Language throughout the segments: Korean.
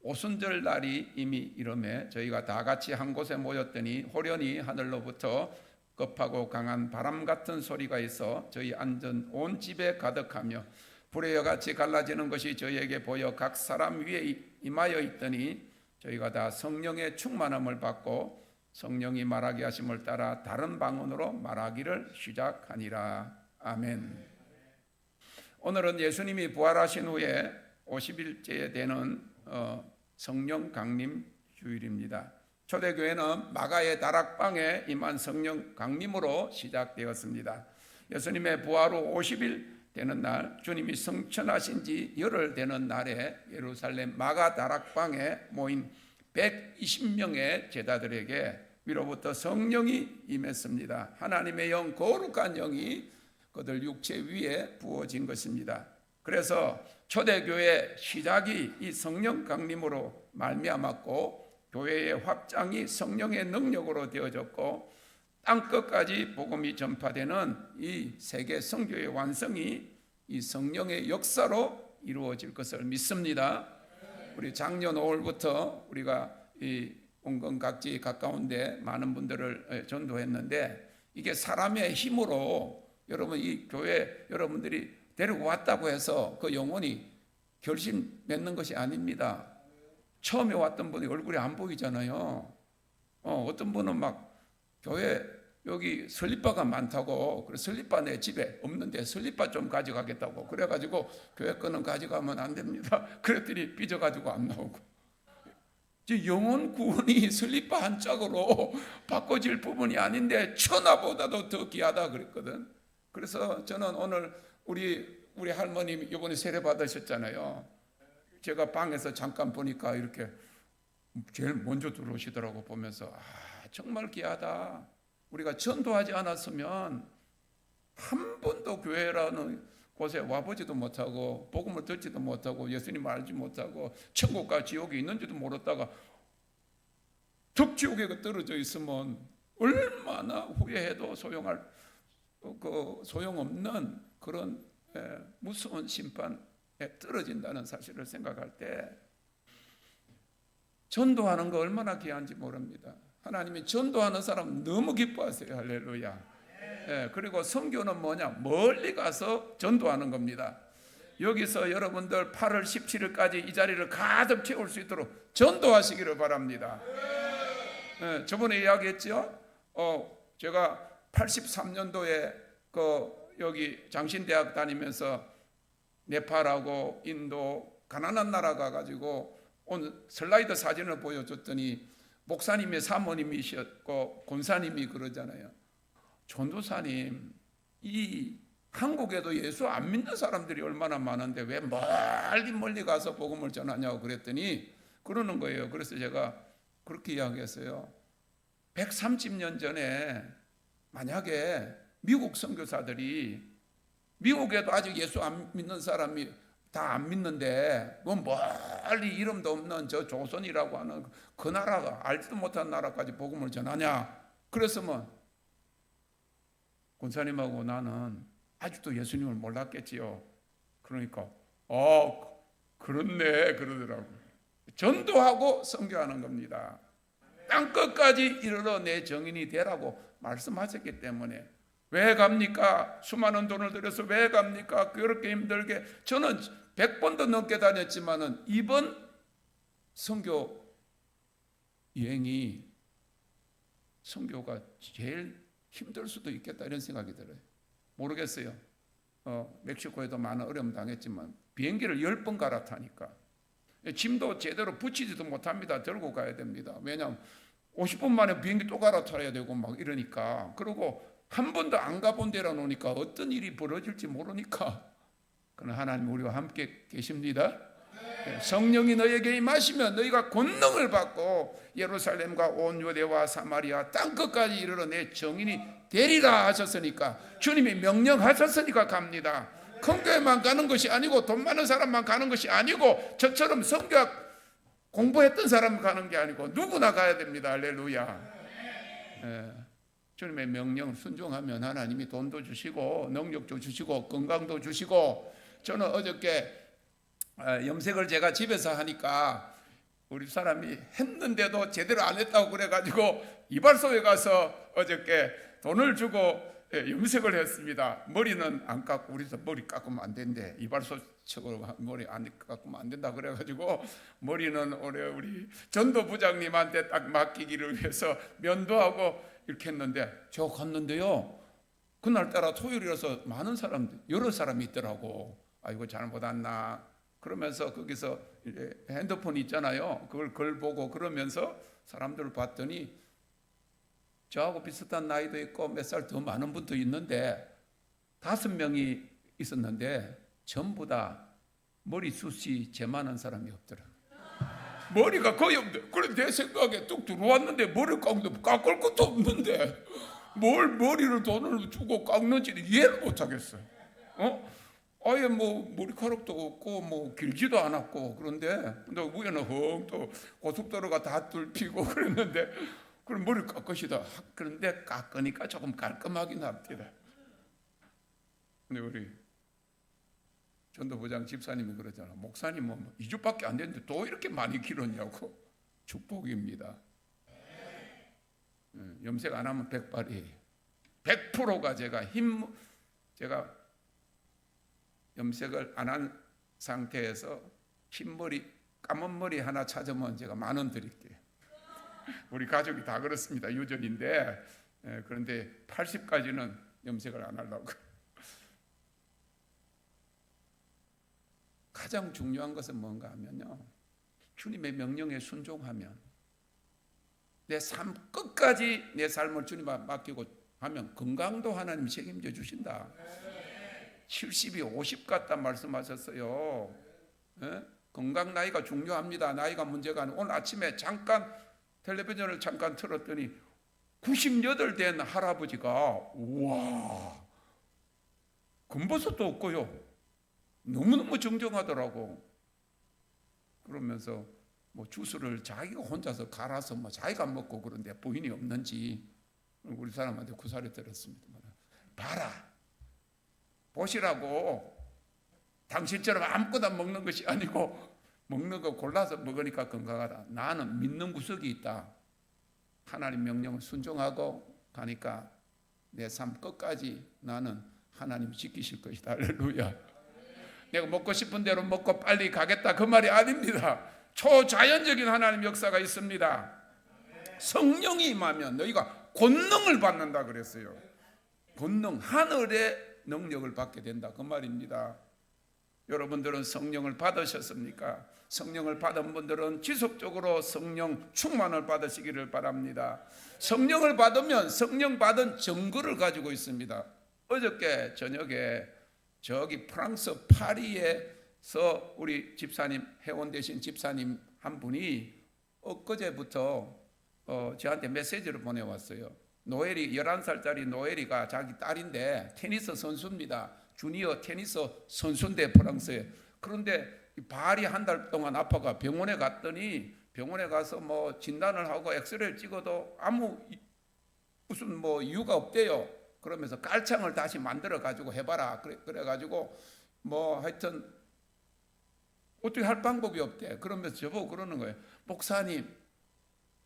오순절 날이 이미 이름에 저희가 다 같이 한 곳에 모였더니 호련히 하늘로부터 급하고 강한 바람 같은 소리가 있어 저희 앉은 온 집에 가득하며 불의 여같이 갈라지는 것이 저희에게 보여 각 사람 위에 임하여 있더니 저희가 다 성령의 충만함을 받고 성령이 말하게 하심을 따라 다른 방언으로 말하기를 시작하니라. 아멘. 오늘은 예수님이 부활하신 후에 50일째 되는 성령 강림 주일입니다. 초대교회는 마가의 다락방에 임한 성령 강림으로 시작되었습니다. 예수님의 부활 후 50일 되는 날, 주님이 성천하신 지 열흘 되는 날에 예루살렘 마가 다락방에 모인 120명의 제자들에게 위로부터 성령이 임했습니다. 하나님의 영, 거룩한 영이 그들 육체 위에 부어진 것입니다. 그래서 초대교회 시작이 이 성령 강림으로 말미암았고 교회의 확장이 성령의 능력으로 되어졌고 땅끝까지 복음이 전파되는 이 세계 선교의 완성이 이 성령의 역사로 이루어질 것을 믿습니다. 우리 작년 5월부터 우리가 이 온건 각지 가까운데 많은 분들을 전도했는데 이게 사람의 힘으로 여러분 이 교회 여러분들이 데리고 왔다고 해서 그 영혼이 결심 맺는 것이 아닙니다. 처음에 왔던 분이 얼굴이 안 보이잖아요. 어떤 분은 막 교회 여기 설립바가 많다고 그래 설립바 내 집에 없는데 설립바 좀 가져가겠다고 그래가지고 교회 거는 가져가면 안 됩니다. 그랬더니 삐져가지고 안 나오고 영혼 구원이 설립바 한 짝으로 바꿔질 부분이 아닌데 천하보다도 더 귀하다 그랬거든. 그래서 저는 오늘 우리 할머님 이번에 세례 받으셨잖아요. 제가 방에서 잠깐 보니까 이렇게 제일 먼저 들어오시더라고. 보면서 정말 귀하다. 우리가 전도하지 않았으면 한 번도 교회라는 곳에 와보지도 못하고 복음을 듣지도 못하고 예수님을 알지 못하고 천국과 지옥이 있는지도 모르다가 덕지옥에 떨어져 있으면 얼마나 후회해도 소용없는 그런 무서운 심판에 떨어진다는 사실을 생각할 때 전도하는 거 얼마나 귀한지 모릅니다. 하나님이 전도하는 사람 너무 기뻐하세요. 할렐루야. 그리고 선교는 뭐냐? 멀리 가서 전도하는 겁니다. 여기서 여러분들 8월 17일까지 이 자리를 가득 채울 수 있도록 전도하시기를 바랍니다. 저번에 이야기했죠? 제가 83년도에 여기 장신대학 다니면서 네팔하고 인도 가난한 나라 가가지고 오늘 슬라이드 사진을 보여줬더니 목사님의 사모님이셨고 권사님이 그러잖아요. 전도사님, 이 한국에도 예수 안 믿는 사람들이 얼마나 많은데 왜 멀리 가서 복음을 전하냐고 그랬더니 그러는 거예요. 그래서 제가 그렇게 이야기했어요. 130년 전에 만약에 미국 선교사들이 미국에도 아직 예수 안 믿는 사람이 다 안 믿는데 뭐 멀리 이름도 없는 저 조선이라고 하는 그 나라가 알지도 못한 나라까지 복음을 전하냐? 그랬으면 권사님하고 나는 아직도 예수님을 몰랐겠지요. 그러니까 그렇네 그러더라고요. 전도하고 선교하는 겁니다. 땅끝까지 이르러 내 정인이 되라고 말씀하셨기 때문에 왜 갑니까? 수많은 돈을 들여서 왜 갑니까? 그렇게 힘들게. 저는 100번도 넘게 다녔지만은 이번 선교 여행이 선교가 제일 힘들 수도 있겠다 이런 생각이 들어요. 모르겠어요. 멕시코에도 많은 어려움 당했지만 비행기를 10번 갈아타니까 짐도 제대로 붙이지도 못합니다. 들고 가야 됩니다. 왜냐하면 50분 만에 비행기 또 갈아타야 되고 막 이러니까. 그리고 한 번도 안 가본 데라 놓으니까 어떤 일이 벌어질지 모르니까. 그러나 하나님 우리와 함께 계십니다. 성령이 너에게 임하시면 너희가 권능을 받고 예루살렘과 온 유대와 사마리아 땅끝까지 이르러 내 정인이 되리라 하셨으니까 주님이 명령하셨으니까 갑니다. 큰 교회만 가는 것이 아니고 돈 많은 사람만 가는 것이 아니고 저처럼 성교학 공부했던 사람 가는 게 아니고 누구나 가야 됩니다. 할렐루야. 주님의 명령 순종하면 하나님이 돈도 주시고 능력도 주시고 건강도 주시고. 저는 어저께 염색을 제가 집에서 하니까 우리 사람이 했는데도 제대로 안 했다고 그래가지고 이발소에 가서 어저께 돈을 주고 염색을 했습니다. 머리는 안 깎고, 우리도 머리 깎으면 안 된대. 이발소 측으로 머리 안 깎으면 안 된다 그래가지고 머리는 올해 우리 전도 부장님한테 딱 맡기기를 위해서 면도하고 이렇게 했는데, 저 갔는데요, 그날따라 토요일이라서 많은 사람들, 여러 사람이 있더라고. 아이고 잘못 왔나 그러면서 거기서 이제 핸드폰 있잖아요, 그걸 보고 그러면서 사람들을 봤더니 저하고 비슷한 나이도 있고 몇 살 더 많은 분도 있는데 5명이 있었는데 전부 다 머리숱이 제 많은 사람이 없더라. 머리가 거의 없는데, 그래 내 생각에 뚝 들어왔는데 머리를 깎는데 깎을 것도 없는데 뭘 머리를 돈을 주고 깎는지는 이해를 못하겠어요. 아예 뭐 머리카락도 없고 뭐 길지도 않았고, 그런데 위에는 헝 또 고속도로가 다 뚫히고 그랬는데 그럼 머리 깎으시다. 그런데 깎으니까 조금 깔끔하긴 합니다. 근데 우리 전도부장 집사님이 그러잖아. 목사님은 2주밖에 안 됐는데 또 이렇게 많이 길었냐고. 축복입니다. 염색 안 하면 백발이에요. 100%가 제가 염색을 안 한 상태에서 흰머리, 까만 머리 하나 찾으면 제가 10,000원 드릴게요. 우리 가족이 다 그렇습니다. 유전인데, 그런데 80까지는 염색을 안 하려고. 가장 중요한 것은 뭔가 하면요, 주님의 명령에 순종하면, 내 삶 끝까지 내 삶을 주님께 맡기고 하면 건강도 하나님이 책임져 주신다. 70이 50 같다 말씀하셨어요. 건강 나이가 중요합니다. 나이가 문제가 아니고, 오늘 아침에 잠깐 텔레비전을 잠깐 틀었더니 98 된 할아버지가, 우와, 검버섯도 없고요, 너무너무 정정하더라고. 그러면서 뭐 주스를 자기가 혼자서 갈아서 뭐 자기가 먹고 그런데 부인이 없는지 우리 사람한테 구사를 들었습니다. 봐라, 보시라고. 당신처럼 아무거나 먹는 것이 아니고 먹는 거 골라서 먹으니까 건강하다. 나는 믿는 구석이 있다. 하나님 명령을 순종하고 가니까 내 삶 끝까지 나는 하나님 지키실 것이다. 할렐루야. 내가 먹고 싶은 대로 먹고 빨리 가겠다 그 말이 아닙니다. 초자연적인 하나님 역사가 있습니다. 성령이 임하면 너희가 권능을 받는다 그랬어요. 권능, 하늘의 능력을 받게 된다 그 말입니다. 여러분들은 성령을 받으셨습니까? 성령을 받은 분들은 지속적으로 성령 충만을 받으시기를 바랍니다. 성령을 받으면 성령 받은 증거를 가지고 있습니다. 어저께 저녁에 저기 프랑스 파리에서 우리 집사님, 회원 되신 집사님 한 분이 엊그제부터 저한테 메시지를 보내왔어요. 노엘이, 11살짜리 노엘이가 자기 딸인데 테니스 선수입니다. 주니어 테니스 선수인데 프랑스에. 그런데 발이 한 달 동안 아파가 병원에 갔더니, 병원에 가서 뭐 진단을 하고 엑스레이를 찍어도 아무 무슨 뭐 이유가 없대요. 그러면서 깔창을 다시 만들어 가지고 해봐라. 그래 가지고 뭐 하여튼 어떻게 할 방법이 없대. 그러면서 저보고 그러는 거예요. 목사님,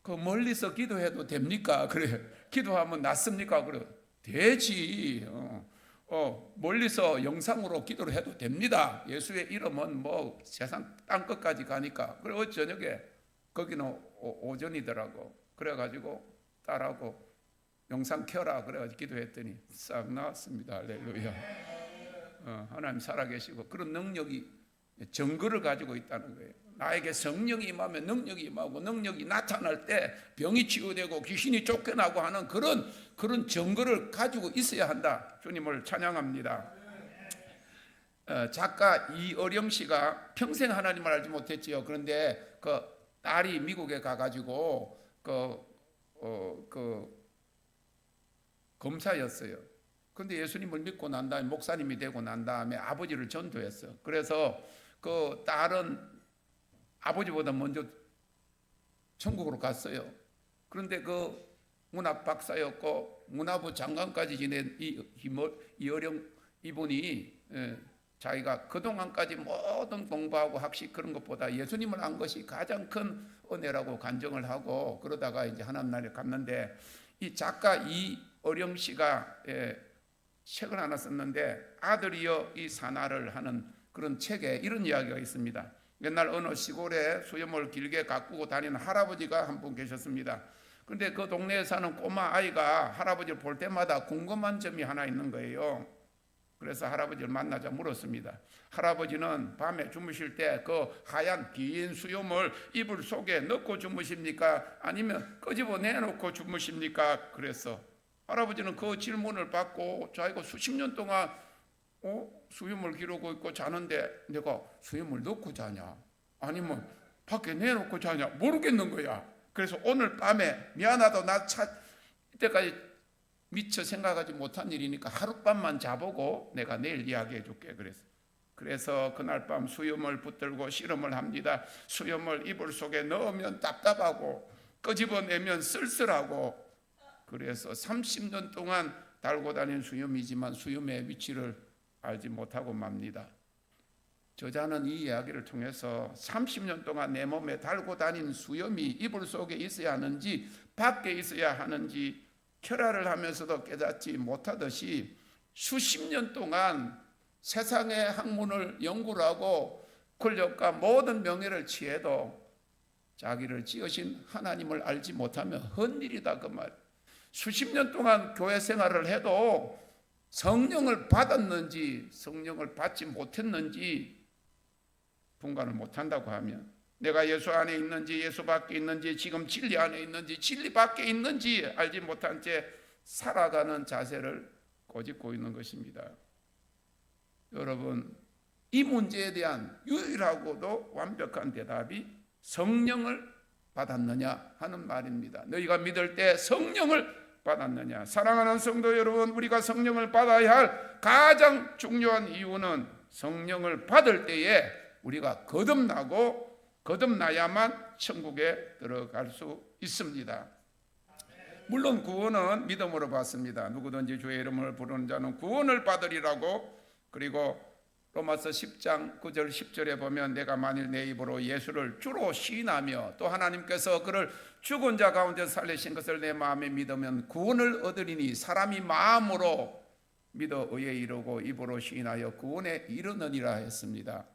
그 멀리서 기도해도 됩니까? 그래. 기도하면 낫습니까? 그래. 되지. 멀리서 영상으로 기도를 해도 됩니다. 예수의 이름은 뭐 세상 땅 끝까지 가니까. 그리고 저녁에 거기는 오전이더라고. 그래가지고 딸하고 영상 켜라 그래가지고 기도했더니 싹 나왔습니다. 할렐루야. 하나님 살아계시고 그런 능력이, 증거를 가지고 있다는 거예요. 나에게 성령이 임하면 능력이 임하고, 능력이 나타날 때 병이 치유되고 귀신이 쫓겨나고 하는 그런 증거를 가지고 있어야 한다. 주님을 찬양합니다. 작가 이어령 씨가 평생 하나님을 알지 못했지요. 그런데 그 딸이 미국에 가가지고 검사였어요. 그런데 예수님을 믿고 난 다음에 목사님이 되고 난 다음에 아버지를 전도했어요. 그래서 그 딸은 아버지보다 먼저 천국으로 갔어요. 그런데 그 문학 박사였고 문화부 장관까지 지낸 이어령 이분이 자기가 그동안까지 모든 공부하고 학식 그런 것보다 예수님을 안 것이 가장 큰 은혜라고 간증을 하고, 그러다가 이제 하나님 나라에 갔는데, 이 작가 이어령 씨가 책을 하나 썼는데, 아들이여 이 산하를 하는 그런 책에 이런 이야기가 있습니다. 옛날 어느 시골에 수염을 길게 가꾸고 다니는 할아버지가 한 분 계셨습니다. 그런데 그 동네에 사는 꼬마 아이가 할아버지를 볼 때마다 궁금한 점이 하나 있는 거예요. 그래서 할아버지를 만나자 물었습니다. 할아버지는 밤에 주무실 때 그 하얀 긴 수염을 이불 속에 넣고 주무십니까? 아니면 끄집어 내놓고 주무십니까? 그래서 할아버지는 그 질문을 받고, 자기가 수십 년 동안 수염을 기르고 있고 자는데 내가 수염을 넣고 자냐 아니면 밖에 내놓고 자냐 모르겠는 거야. 그래서 오늘 밤에 미안하다, 나 이때까지 미처 생각하지 못한 일이니까 하룻밤만 자보고 내가 내일 이야기해 줄게. 그래서 그날 밤 수염을 붙들고 실험을 합니다. 수염을 이불 속에 넣으면 답답하고 끄집어내면 쓸쓸하고, 그래서 30년 동안 달고 다닌 수염이지만 수염의 위치를 알지 못하고 맙니다. 저자는 이 이야기를 통해서 30년 동안 내 몸에 달고 다닌 수염이 이불 속에 있어야 하는지 밖에 있어야 하는지 결화를 하면서도 깨닫지 못하듯이, 수십 년 동안 세상의 학문을 연구를 하고 권력과 모든 명예를 취해도 자기를 지으신 하나님을 알지 못하면 헛일이다 그 말. 수십 년 동안 교회 생활을 해도 성령을 받았는지 성령을 받지 못했는지 분간을 못한다고 하면, 내가 예수 안에 있는지 예수 밖에 있는지 지금 진리 안에 있는지 진리 밖에 있는지 알지 못한 채 살아가는 자세를 꼬집고 있는 것입니다. 여러분, 이 문제에 대한 유일하고도 완벽한 대답이 성령을 받았느냐 하는 말입니다. 너희가 믿을 때 성령을 받았느냐. 사랑하는 성도 여러분, 우리가 성령을 받아야 할 가장 중요한 이유는 성령을 받을 때에 우리가 거듭나고 거듭나야만 천국에 들어갈 수 있습니다. 물론 구원은 믿음으로 받습니다. 누구든지 주의 이름을 부르는 자는 구원을 받으리라고. 그리고 로마서 10장 9절 10절에 보면 내가 만일 내 입으로 예수를 주로 시인하며 또 하나님께서 그를 죽은 자 가운데 살리신 것을 내 마음에 믿으면 구원을 얻으리니 사람이 마음으로 믿어 의에 이르고 입으로 시인하여 구원에 이르느니라 했습니다.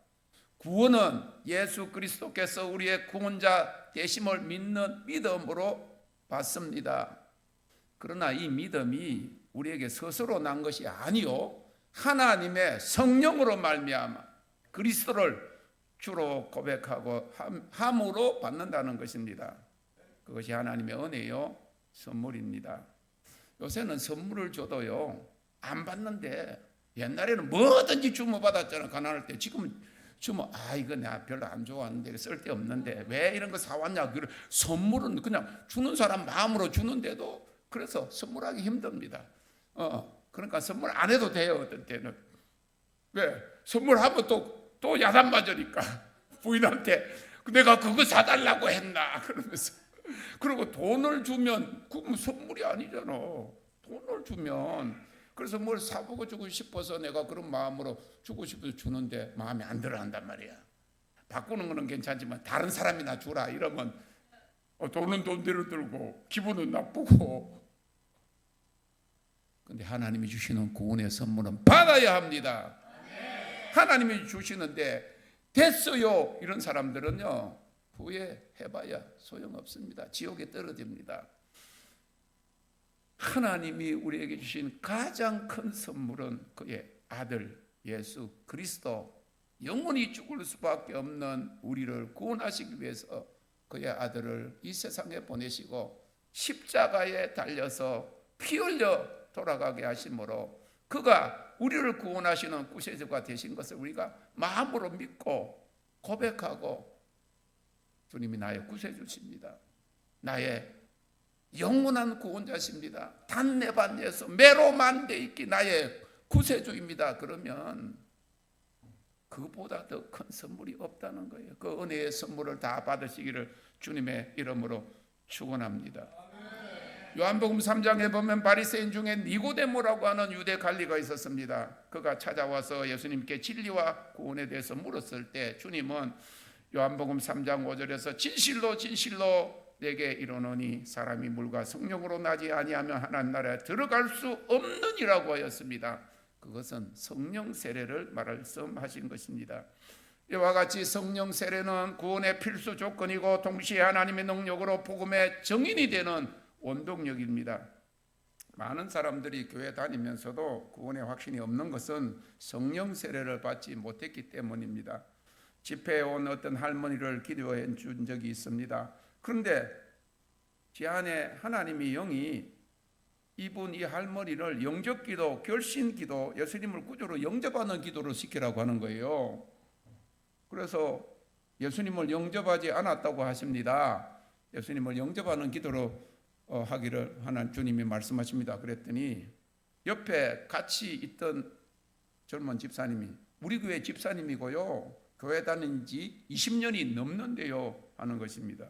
구원은 예수 그리스도께서 우리의 구원자 되심을 믿는 믿음으로 받습니다. 그러나 이 믿음이 우리에게 스스로 난 것이 아니요 하나님의 성령으로 말미암아 그리스도를 주로 고백하고 함으로 받는다는 것입니다. 그것이 하나님의 은혜요 선물입니다. 요새는 선물을 줘도요 안 받는데, 옛날에는 뭐든지 주문 받았잖아요. 가난할 때. 지금은 주문 이거 내가 별로 안 좋아하는데 쓸데없는데 왜 이런 거 사왔냐. 선물은 그냥 주는 사람 마음으로 주는데도 그래서 선물하기 힘듭니다. 그러니까 선물 안 해도 돼요. 어떤 때는. 왜? 선물하면 또 야단 맞으니까 부인한테 내가 그거 사달라고 했나 그러면서. 그리고 돈을 주면 그건 선물이 아니잖아. 돈을 주면. 그래서 뭘 사보고 주고 싶어서 내가 그런 마음으로 주고 싶어서 주는데 마음에 안 들어 한단 말이야. 바꾸는 거는 괜찮지만 다른 사람이나 주라 이러면 돈은 돈대로 들고 기분은 나쁘고. 근데 하나님이 주시는 구원의 선물은 받아야 합니다. 하나님이 주시는데 됐어요 이런 사람들은요 후회해봐야 소용없습니다. 지옥에 떨어집니다. 하나님이 우리에게 주신 가장 큰 선물은 그의 아들 예수 그리스도, 영원히 죽을 수밖에 없는 우리를 구원하시기 위해서 그의 아들을 이 세상에 보내시고 십자가에 달려서 피 흘려 돌아가게 하심으로 그가 우리를 구원하시는 구세주가 되신 것을 우리가 마음으로 믿고 고백하고, 주님이 나의 구세주십니다. 나의 영원한 구원자십니다. 단내반에서 매로만 돼 있기 나의 구세주입니다. 그러면 그보다 더 큰 선물이 없다는 거예요. 그 은혜의 선물을 다 받으시기를 주님의 이름으로 축원합니다. 요한복음 3장에 보면 바리새인 중에 니고데모라고 하는 유대 관리가 있었습니다. 그가 찾아와서 예수님께 진리와 구원에 대해서 물었을 때 주님은 요한복음 3장 5절에서 진실로 진실로 내게 이르노니 사람이 물과 성령으로 나지 아니하면 하나님 나라에 들어갈 수 없느니라고 하였습니다. 그것은 성령 세례를 말씀하신 것입니다. 이와 같이 성령 세례는 구원의 필수 조건이고 동시에 하나님의 능력으로 복음의 증인이 되는 원동력입니다. 많은 사람들이 교회 다니면서도 구원의 확신이 없는 것은 성령 세례를 받지 못했기 때문입니다. 집회에 온 어떤 할머니를 기도해 준 적이 있습니다. 그런데 제 안에 하나님이 영이 이 할머니를 영접기도, 결신기도, 예수님을 구주로 영접하는 기도를 시키라고 하는 거예요. 그래서 예수님을 영접하지 않았다고 하십니다. 예수님을 영접하는 기도로 하기를 하나님 주님이 말씀하십니다. 그랬더니 옆에 같이 있던 젊은 집사님이 우리 교회 집사님이고요, 교회 다닌 지 20년이 넘는데요 하는 것입니다.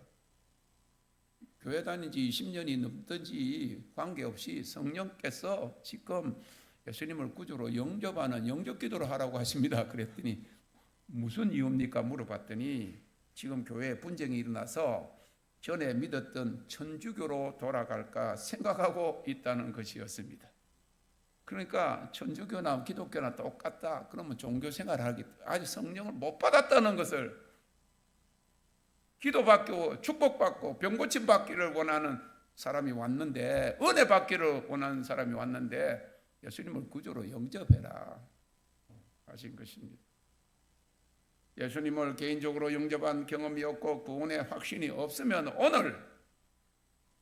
교회 다닌 지 20년이 넘든지 관계없이 성령께서 지금 예수님을 구주로 영접하는 영접 기도를 하라고 하십니다. 그랬더니 무슨 이유입니까? 물어봤더니 지금 교회에 분쟁이 일어나서 전에 믿었던 천주교로 돌아갈까 생각하고 있다는 것이었습니다. 그러니까 천주교나 기독교나 똑같다. 그러면 종교생활을 아직 성령을 못 받았다는 것을, 기도받고 축복받고 병고침 받기를 원하는 사람이 왔는데, 은혜 받기를 원하는 사람이 왔는데 예수님을 구주로 영접해라 하신 것입니다. 예수님을 개인적으로 영접한 경험이 없고 구원의 확신이 없으면 오늘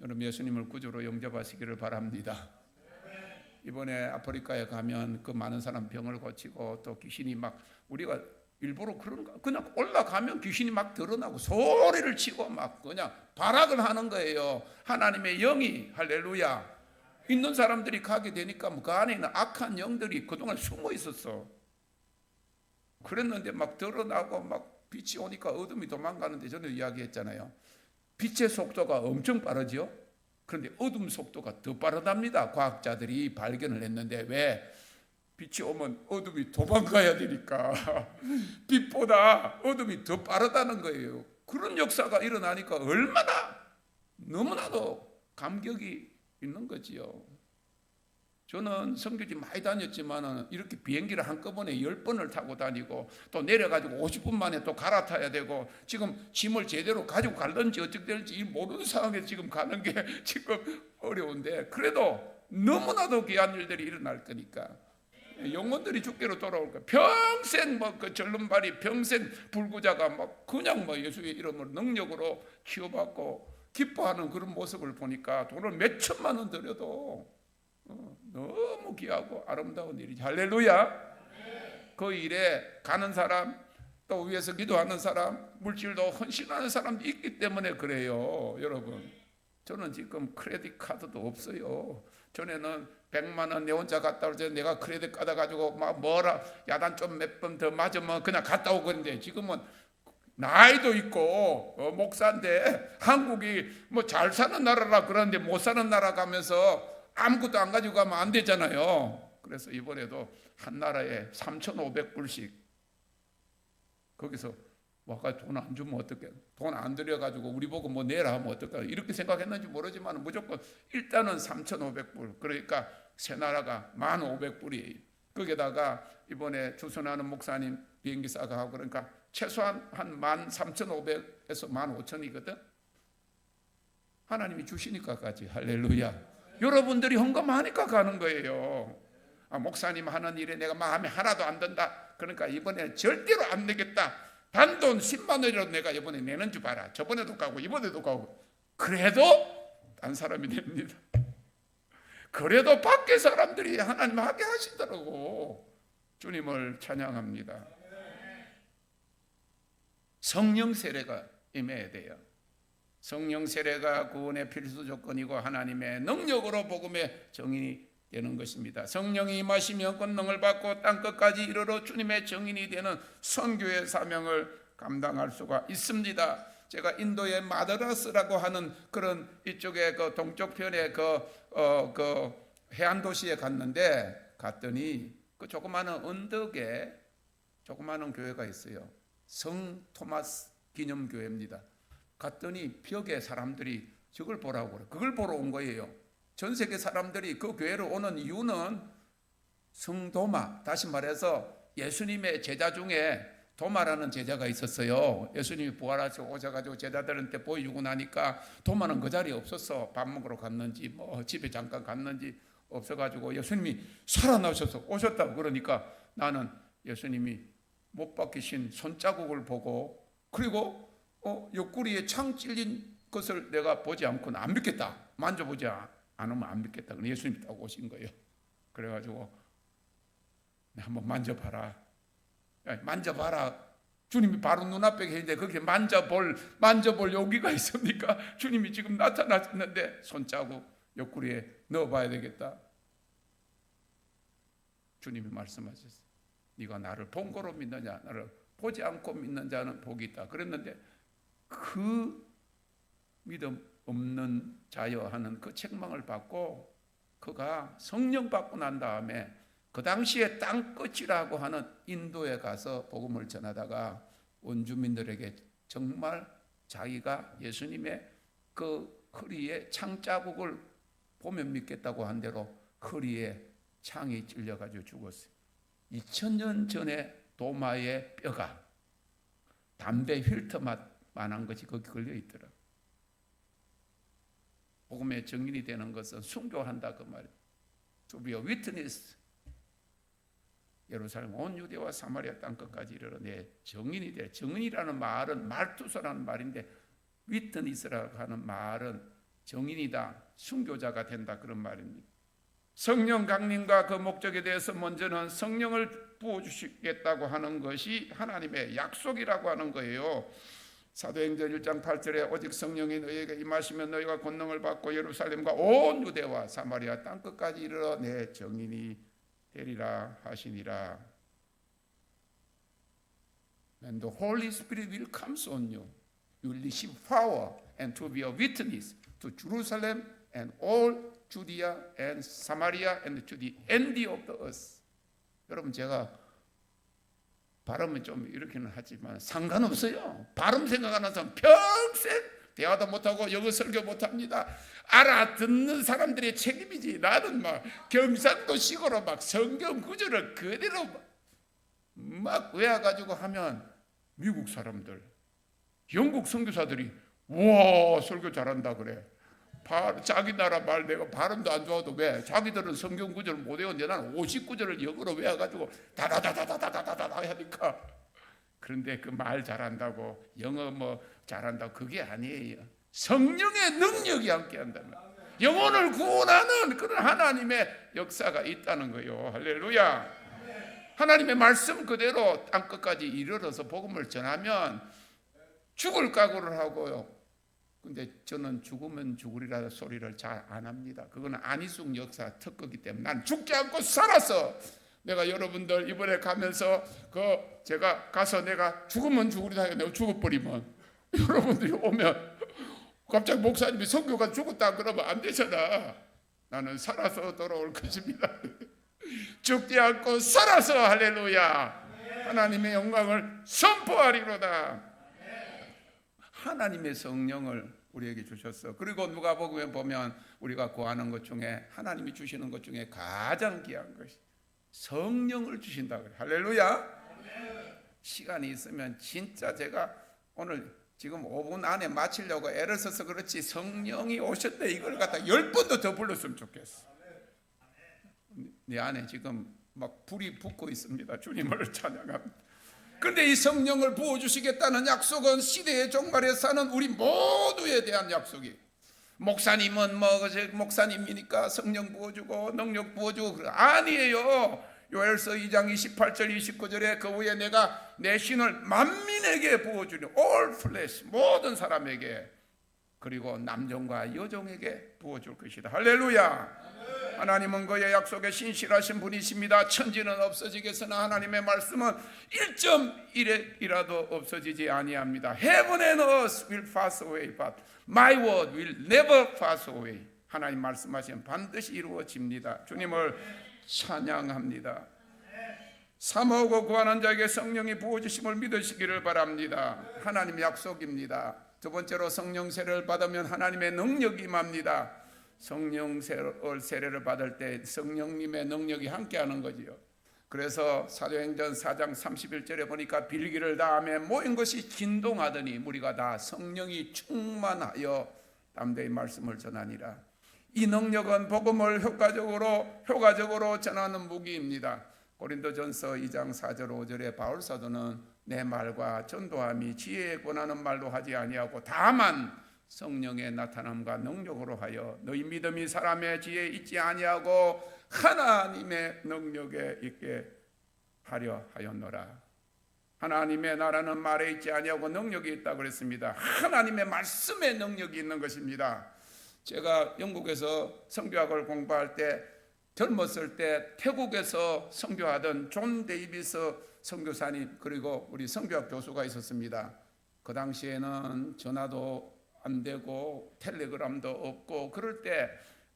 여러분 예수님을 구주로 영접하시기를 바랍니다. 이번에 아프리카에 가면 그 많은 사람 병을 고치고 또 귀신이 막, 우리가 일부러 그런가, 그냥 올라가면 귀신이 막 드러나고 소리를 치고 막 그냥 발악을 하는 거예요. 하나님의 영이, 할렐루야, 있는 사람들이 가게 되니까 그 안에 있는 악한 영들이 그동안 숨어 있었어. 그랬는데 막 드러나고 막 빛이 오니까 어둠이 도망가는데, 저는 이야기했잖아요. 빛의 속도가 엄청 빠르죠. 그런데 어둠 속도가 더 빠르답니다. 과학자들이 발견을 했는데, 왜? 빛이 오면 어둠이 도망가야 되니까 빛보다 어둠이 더 빠르다는 거예요. 그런 역사가 일어나니까 얼마나 너무나도 감격이 있는 거지요. 저는 선교지 많이 다녔지만 이렇게 비행기를 한꺼번에 10번을 타고 다니고 또 내려가지고 50분 만에 또 갈아타야 되고, 지금 짐을 제대로 가지고 갈는지 어떻게 될지 모르는 상황에서 지금 가는 게 지금 어려운데, 그래도 너무나도 귀한 일들이 일어날 거니까 영혼들이 주께로 돌아올 거야. 평생 뭐 그 절름발이 평생 불구자가 막 그냥 뭐 예수의 이름으로 능력으로 치유받고 기뻐하는 그런 모습을 보니까 돈을 몇 천만 원 들여도 너무 귀하고 아름다운 일이지. 할렐루야. 그 일에 가는 사람, 또 위에서 기도하는 사람, 물질도 헌신하는 사람도 있기 때문에 그래요. 여러분, 저는 지금 크레딧 카드도 없어요. 전에는 100만 원 내 혼자 갔다 올 때 내가 크레딧 카드 가지고 막 뭐라 야단 좀 몇 번 더 맞으면 그냥 갔다 오고 그랬는데, 지금은 나이도 있고 목사인데 한국이 뭐 잘 사는 나라라 그러는데 못 사는 나라 가면서 아무것도 안 가지고 가면 안 되잖아요. 그래서 이번에도 한 나라에 3,500불씩 거기서 와가 돈 안 주면 어떡해? 돈 안 들여가지고 우리 보고 뭐 내라 하면 어떨까? 이렇게 생각했는지 모르지만 무조건 일단은 3,500불, 그러니까 새 나라가 1,500불이에요. 거기다가 이번에 주선하는 목사님 비행기 싸가 하고, 그러니까 최소한 한 13,500에서 15,000이거든. 하나님이 주시니까까지. 할렐루야. 여러분들이 헌금하니까 가는 거예요. 목사님 하는 일에 내가 마음에 하나도 안 든다, 그러니까 이번에 절대로 안 내겠다. 단돈 10만 원이라도 내가 이번에 내는 줄 봐라. 저번에도 가고 이번에도 가고. 그래도 딴 사람이 됩니다. 그래도 밖에 사람들이 하나님 하게 하시더라고. 주님을 찬양합니다. 성령 세례가 임해야 돼요. 성령 세례가 구원의 필수 조건이고 하나님의 능력으로 복음의 정인이 되는 것입니다. 성령이 임하시면 권능을 받고 땅끝까지 이르러 주님의 정인이 되는 선교의 사명을 감당할 수가 있습니다. 제가 인도의 마드라스라고 하는 그런 이쪽에 그 동쪽 편에 그 해안 도시에 갔더니 그 조그마한 언덕에 조그마한 교회가 있어요. 성 토마스 기념교회입니다. 갔더니 벽에 사람들이 저걸 보라고 그래. 그걸 보러 온 거예요. 전 세계 사람들이 그 교회로 오는 이유는 성도마, 다시 말해서 예수님의 제자 중에 도마라는 제자가 있었어요. 예수님이 부활하시고 오셔가지고 제자들한테 보여주고 나니까 도마는 그 자리에 없었어. 밥 먹으러 갔는지 뭐 집에 잠깐 갔는지 없어가지고 예수님이 살아나셔서 오셨다고 그러니까 나는 예수님이 못 박히신 손자국을 보고 그리고 옆구리에 창 찔린 것을 내가 보지 않고는 안 믿겠다. 만져보지 않으면 안 믿겠다. 그래서 예수님이 딱 오신 거예요. 그래가지고 한번 만져봐라. 만져봐라. 주님이 바로 눈앞에 계신데 거기에 만져볼 용기가 있습니까? 주님이 지금 나타났는데 손자국 옆구리에 넣어봐야 되겠다. 주님이 말씀하셨어요. 네가 나를 본 거로 믿느냐, 나를 보지 않고 믿는 자는 복이 있다. 그랬는데 그 믿음 없는 자여 하는 그 책망을 받고 그가 성령 받고 난 다음에 그 당시에 땅끝이라고 하는 인도에 가서 복음을 전하다가 원주민들에게 정말 자기가 예수님의 그 허리에 창자국을 보면 믿겠다고 한 대로 허리에 창이 찔려가지고 죽었어요. 2000년 전에 도마의 뼈가 담배 휠터만한 것이 거기 걸려있더라. 복음의 증인이 되는 것은 순교한다 그 말이에요. To be a witness. 예루살렘 온 유대와 사마리아 땅끝까지 이르러 내 증인이 돼. 증인이라는 말은 말투서라는 말인데 witness라고 하는 말은 증인이다, 순교자가 된다 그런 말입니다. 성령 강림과 그 목적에 대해서 먼저는 성령을 부어주시겠다고 하는 것이 하나님의 약속이라고 하는 거예요. 사도행전 1장 8절에 오직 성령이 너희에게 임하시면 너희가 권능을 받고 예루살렘과 온 유대와 사마리아 땅끝까지 이르러 내 증인이 되리라 하시니라. And the Holy Spirit will come on you. You will receive power and to be a witness to Jerusalem and all Judea and Samaria and to the end of the earth. 여러분 제가 발음은 좀 이렇게는 하지만 상관없어요. 발음 생각하는 사람 평생 대화도 못하고 영어 설교 못합니다. 알아듣는 사람들의 책임이지. 나는 막 경상도식으로 막 성경 구절을 그대로 막 외워가지고 하면 미국 사람들, 영국 선교사들이 와 설교 잘한다 그래. 자기 나라 말 내가 발음도 안 좋아도 왜? 자기들은 성경 구절을 못 외웠는데 나는 50구절을 영어로 외워가지고 다다다다다다다다 하니까. 그런데 그 말 잘한다고 영어 뭐 잘한다고 그게 아니에요. 성령의 능력이 함께 한다면 영혼을 구원하는 그런 하나님의 역사가 있다는 거예요. 할렐루야. 하나님의 말씀 그대로 땅끝까지 이르러서 복음을 전하면 죽을 각오를 하고요. 근데 저는 죽으면 죽으리라 소리를 잘 안 합니다. 그건 안희숙 역사 특허기 때문에 난 죽지 않고 살아서 내가 여러분들 이번에 가면서 제가 가서 내가 죽으면 죽으리라 내가 죽어버리면 여러분들이 오면 갑자기 목사님이 선교가 죽었다 그러면 안 되잖아. 나는 살아서 돌아올 것입니다. 죽지 않고 살아서 할렐루야 하나님의 영광을 선포하리로다. 하나님의 성령을 우리에게 주셨어. 그리고 누가복음에 보면 우리가 구하는 것 중에 하나님이 주시는 것 중에 가장 귀한 것이 성령을 주신다 그래. 할렐루야. 시간이 있으면 진짜 제가 오늘 지금 5분 안에 마치려고 애를 써서 그렇지 성령이 오셨대 이걸 갖다 10번도 더 불렀으면 좋겠어. 내 안에 지금 막 불이 붙고 있습니다. 주님을 찬양합니다. 그런데 이 성령을 부어주시겠다는 약속은 시대의 종말에 사는 우리 모두에 대한 약속이. 목사님은 목사님이니까 성령 부어주고 능력 부어주고 아니에요. 요엘서 2장 28절 29절에 그 후에 내가 내 신을 만민에게 부어주니 all flesh 모든 사람에게 그리고 남종과 여종에게 부어줄 것이다. 할렐루야. 하나님은 그의 약속에 신실하신 분이십니다. 천지는 없어지겠으나 하나님의 말씀은 1.1이라도 없어지지 아니합니다. Heaven and earth will pass away, but my word will never pass away. 하나님 말씀하시면 반드시 이루어집니다. 주님을 찬양합니다. 사모하고 구하는 자에게 성령이 부어주심을 믿으시기를 바랍니다. 하나님 약속입니다. 두 번째로 성령 세례를 받으면 하나님의 능력이 임합니다. 성령 세례를 받을 때 성령님의 능력이 함께하는 거지요. 그래서 사도행전 4장 31절에 보니까 빌기를 다하며 모인 것이 진동하더니 무리가 다 성령이 충만하여 담대히 말씀을 전하니라. 이 능력은 복음을 효과적으로 전하는 무기입니다. 고린도전서 2장 4절 5절에 바울 사도는 내 말과 전도함이 지혜에 권하는 말로 하지 아니하고 다만 성령의 나타남과 능력으로 하여 너희 믿음이 사람의 지혜에 있지 아니하고 하나님의 능력에 있게 하려 하였노라. 하나님의 나라는 말에 있지 아니하고 능력이 있다고 그랬습니다. 하나님의 말씀에 능력이 있는 것입니다. 제가 영국에서 선교학을 공부할 때 젊었을 때 태국에서 선교하던 존 데이비스 선교사님 그리고 우리 선교학 교수가 있었습니다. 그 당시에는 전화도 안 되고 텔레그램도 없고 그럴 때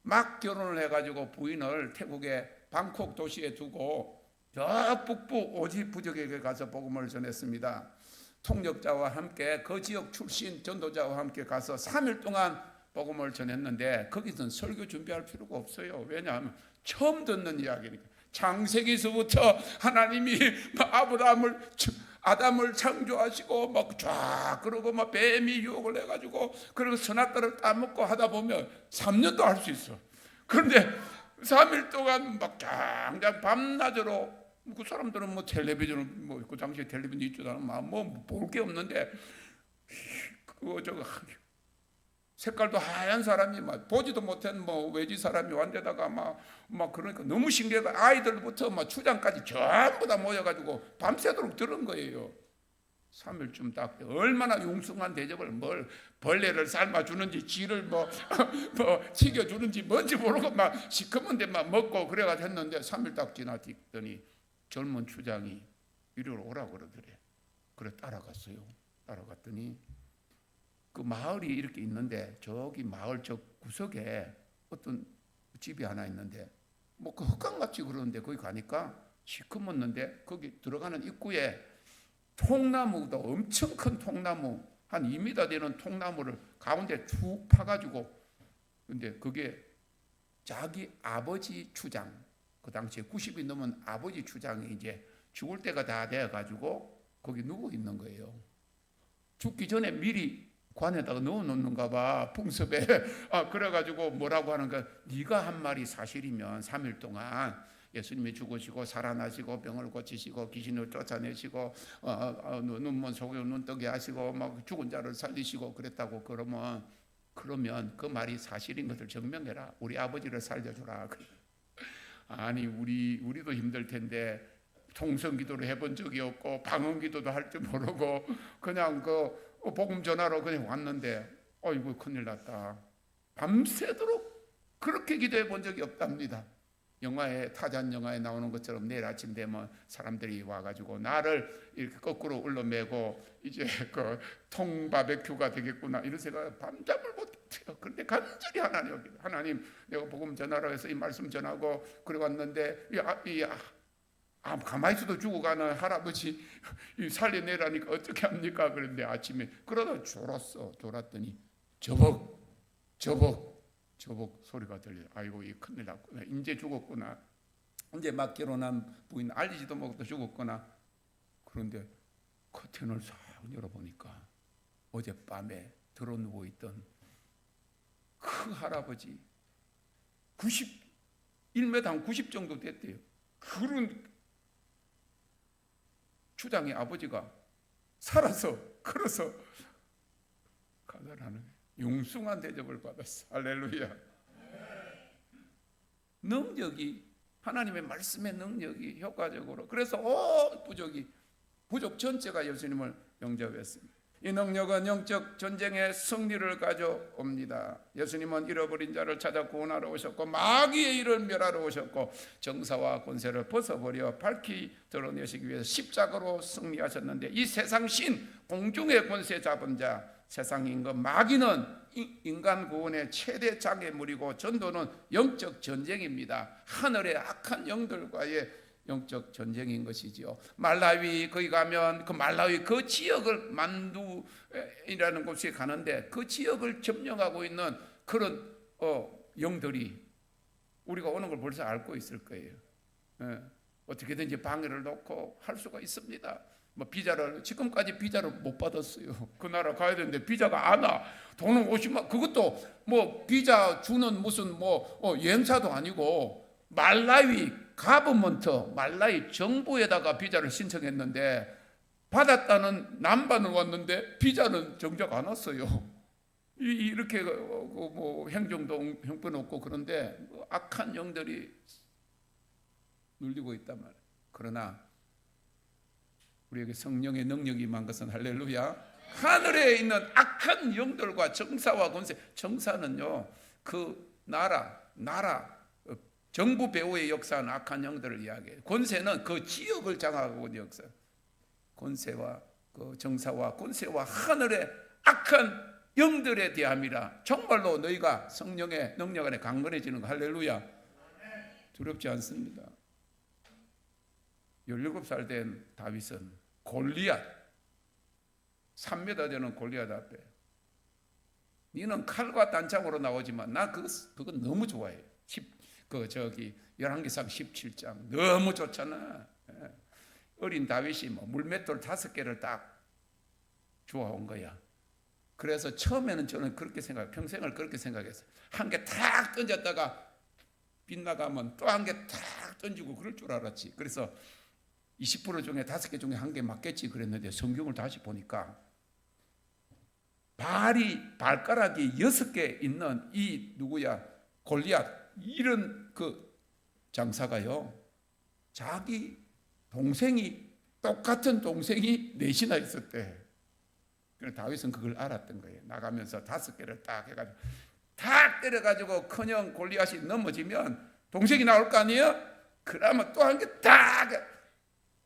막 결혼을 해가지고 부인을 태국의 방콕 도시에 두고 저 북부 오지 부족에게 가서 복음을 전했습니다. 통역자와 함께 그 지역 출신 전도자와 함께 가서 3일 동안 복음을 전했는데 거기서는 설교 준비할 필요가 없어요. 왜냐하면 처음 듣는 이야기니까. 창세기서부터 하나님이 아담을 창조하시고 막 쫙 그러고 막 뱀이 유혹을 해가지고 그리고 선악과를 따먹고 하다 보면 3년도 할 수 있어. 그런데 3일 동안 막 쫙 밤낮으로 그 사람들은 뭐 텔레비전 그 당시에 텔레비전 있지도 않아 뭐 볼 게 없는데 저거 색깔도 하얀 사람이 막 보지도 못한 뭐 외지 사람이 완데다가 막 그러니까 너무 신기해가 아이들부터 막 추장까지 전부 다 모여가지고 밤새도록 들은 거예요. 3일쯤 딱 얼마나 융숭한 대접을 뭘 벌레를 삶아주는지 쥐를 뭐 튀겨주는지 뭔지 모르고 막 시커먼데 막 먹고 그래가지고 했는데 3일 딱 지나더니 젊은 추장이 이리로 오라고 그러더래. 그래 따라갔어요. 따라갔더니 그 마을이 이렇게 있는데 저기 마을 저 구석에 어떤 집이 하나 있는데 뭐 그 흙강같이 그러는데 거기 가니까 시커멓는데 거기 들어가는 입구에 통나무도 엄청 큰 통나무 한 2m 되는 통나무를 가운데 쭉 파가지고 근데 그게 자기 아버지 추장 그 당시에 90이 넘은 아버지 추장이 이제 죽을 때가 다 돼가지고 거기 누워 있는 거예요. 죽기 전에 미리 관에다가 넣어놓는가 봐 풍습에. 그래가지고 뭐라고 하는가 네가 한 말이 사실이면 3일 동안 예수님이 죽으시고 살아나시고 병을 고치시고 귀신을 쫓아내시고 눈먼 속에 눈뜨게 하시고 막 죽은 자를 살리시고 그랬다고 그러면 그 말이 사실인 것을 증명해라. 우리 아버지를 살려주라. 아니 우리도 힘들 텐데 통성기도를 해본 적이 없고 방언기도도 할 줄 모르고 그냥 그 복음 전하러 그냥 왔는데 어이구 큰일 났다. 밤새도록 그렇게 기도해 본 적이 없답니다. 타잔 영화에 나오는 것처럼 내일 아침 되면 사람들이 와가지고 나를 이렇게 거꾸로 울러매고 이제 그 통바베큐가 되겠구나 이런 생각 밤잠을 못해요. 그런데 간절히 하나님 내가 복음 전하러 해서 이 말씀 전하고 그래 왔는데 가만히 있어도 죽어가는 할아버지 살려내라니까 어떻게 합니까? 그런데 아침에 그러다 졸았더니 저벅 소리가 들려요. 아이고 이 큰일 났구나. 이제 죽었구나. 이제 막 결혼한 부인 알리지도 못하고 죽었구나. 그런데 커튼을 싹 열어보니까 어젯밤에 들어 누워있던 그 할아버지 1m 한 90 정도 됐대요. 그런 추장의 아버지가 살아서 걸어서 가더라는 융숭한 대접을 받았어. 할렐루야. 능력이 하나님의 말씀의 능력이 효과적으로 그래서 부족 전체가 예수님을 영접했습니다. 이 능력은 영적 전쟁의 승리를 가져옵니다. 예수님은 잃어버린 자를 찾아 구원하러 오셨고 마귀의 일을 멸하러 오셨고 정사와 권세를 벗어버려 밝히 드러내시기 위해서 십자가로 승리하셨는데, 이 세상 신, 공중의 권세 잡은 자, 세상 임금 마귀는 인간 구원의 최대 장애물이고 전도는 영적 전쟁입니다. 하늘의 악한 영들과의 영적 전쟁인 것이지요. 말라위, 거기 가면 그 말라위 그 지역을 만두이라는 곳에 가는데 그 지역을 점령하고 있는 그런 영들이 우리가 오는 걸 벌써 알고 있을 거예요. 어떻게든지 방해를 놓고 할 수가 있습니다. 비자를 지금까지 비자를 못 받았어요. 그 나라 가야 되는데 비자가 안 와. 돈은 50만, 그것도 비자 주는 무슨 여행사도 아니고 말라위 가버먼트, 말라위 정부에다가 비자를 신청했는데 받았다는 남반은 왔는데 비자는 정작 안 왔어요. 이렇게 행정도 형편없고 그런데 악한 영들이 눌리고 있단 말이에요. 그러나 우리에게 성령의 능력이 임한 것은 할렐루야. 하늘에 있는 악한 영들과 정사와 권세, 정사는요 그 나라 정부 배후의 역사는 악한 영들을 이야기해요. 권세는 그 지역을 장악하고 있는 역사. 권세와 그 정사와 권세와 하늘의 악한 영들에 대함이라. 정말로 너희가 성령의 능력 안에 강건해지는 거. 할렐루야. 두렵지 않습니다. 17살 된 다윗은 골리앗 3m 되는 골리앗 앞에, 너는 칼과 단창으로 나오지만 나 그거 너무 좋아해. 11기상 17장 너무 좋잖아. 어린 다윗이 물맷돌 5개를 딱 주워온 거야. 그래서 처음에는 저는 그렇게 평생을 그렇게 생각했어요. 한 개 탁 던졌다가 빗나가면 또 한 개 탁 던지고 그럴 줄 알았지. 그래서 20% 중에 5개 중에 1개 맞겠지 그랬는데 성경을 다시 보니까 발가락이 6개 있는 이 골리앗, 이런 그 장사가요, 자기 똑같은 동생이 넷이나 있었대. 그래서 다윗은 그걸 알았던 거예요. 나가면서 5개를 딱 해가지고 탁 때려가지고 커녕 골리앗이 넘어지면 동생이 나올 거 아니에요? 그러면 또 한 개 딱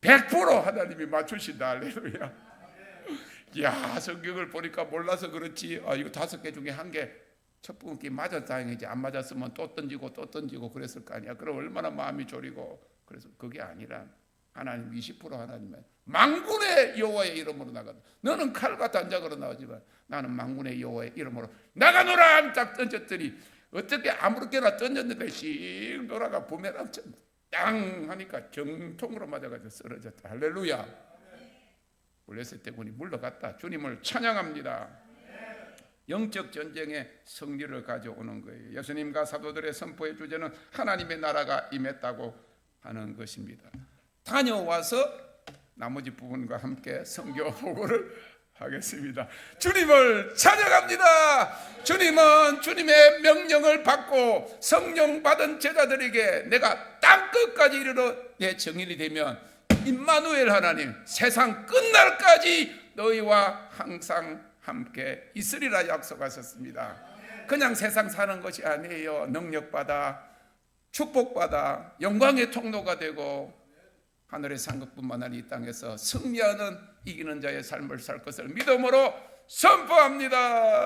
100% 하나님이 맞추신다. 할렐루야. 야, 성경을 보니까 몰라서 그렇지. 이거 5개 중에 1개 첫 번째 맞아 다행이지. 안 맞았으면 또 던지고 그랬을 거 아니야. 그럼 얼마나 마음이 졸이고. 그래서 그게 아니라 하나님 20% 하나님은 만군의 여호와의 이름으로 나가다. 너는 칼과 단장으로 나오지만 나는 만군의 여호와의 이름으로 나가노라. 딱 던졌더니 어떻게 아무렇게나 던졌는데 씩 돌아가 부메랑처럼 땅 하니까 정통으로 맞아가지고 쓰러졌다. 할렐루야. 블레셋 대군이 물러갔다. 주님을 찬양합니다. 영적 전쟁의 승리를 가져오는 거예요. 예수님과 사도들의 선포의 주제는 하나님의 나라가 임했다고 하는 것입니다. 다녀와서 나머지 부분과 함께 성경 보고를 하겠습니다. 주님을 찬양합니다. 주님은 주님의 명령을 받고 성령 받은 제자들에게 내가 땅끝까지 이르러 내 정인이 되면 임마누엘 하나님, 세상 끝날까지 너희와 항상 함께 있으리라 약속하셨습니다. 그냥 세상 사는 것이 아니에요. 능력받아, 축복받아, 영광의 통로가 되고 하늘의 상급뿐만 아니라 이 땅에서 승리하는 이기는 자의 삶을 살 것을 믿음으로 선포합니다.